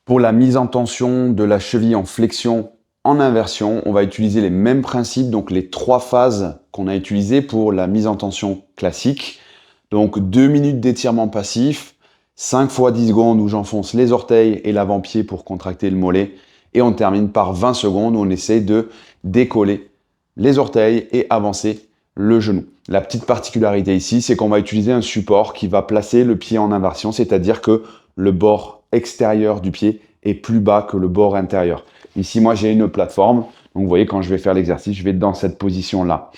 Pour la mise en tension de la cheville en flexion, en inversion, on va utiliser les mêmes principes, donc les 3 phases qu'on a utilisées pour la mise en tension classique. Donc 2 minutes d'étirement passif, 5 fois 10 secondes où j'enfonce les orteils et l'avant-pied pour contracter le mollet. Et on termine par 20 secondes où on essaie de décoller les orteils et avancer le genou. La petite particularité ici, c'est qu'on va utiliser un support qui va placer le pied en inversion, c'est-à-dire que le bord extérieur du pied est plus bas que le bord intérieur. Ici, moi, j'ai une plateforme. Donc, vous voyez, quand je vais faire l'exercice, je vais être dans cette position-là.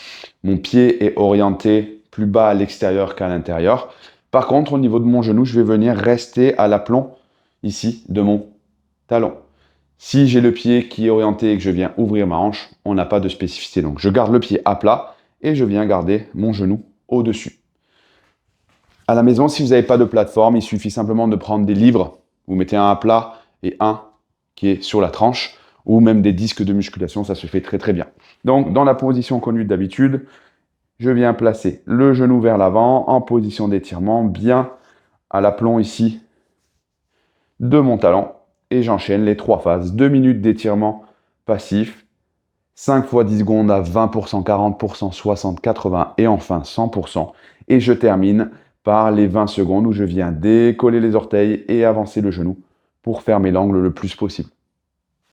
Mon pied est orienté plus bas à l'extérieur qu'à l'intérieur. Par contre, au niveau de mon genou, je vais venir rester à l'aplomb, ici, de mon talon. Si j'ai le pied qui est orienté et que je viens ouvrir ma hanche, on n'a pas de spécificité. Donc, je garde le pied à plat et je viens garder mon genou au-dessus. À la maison, si vous n'avez pas de plateforme, il suffit simplement de prendre des livres. Vous mettez un à plat et un qui est sur la tranche, ou même des disques de musculation, ça se fait très très bien. Donc, dans la position connue d'habitude, je viens placer le genou vers l'avant, en position d'étirement, bien à l'aplomb ici de mon talon, et j'enchaîne les 3 phases. 2 minutes d'étirement passif, 5 fois 10 secondes à 20%, 40%, 60, 80 et enfin 100%. Et je termine par les 20 secondes où je viens décoller les orteils et avancer le genou pour fermer l'angle le plus possible.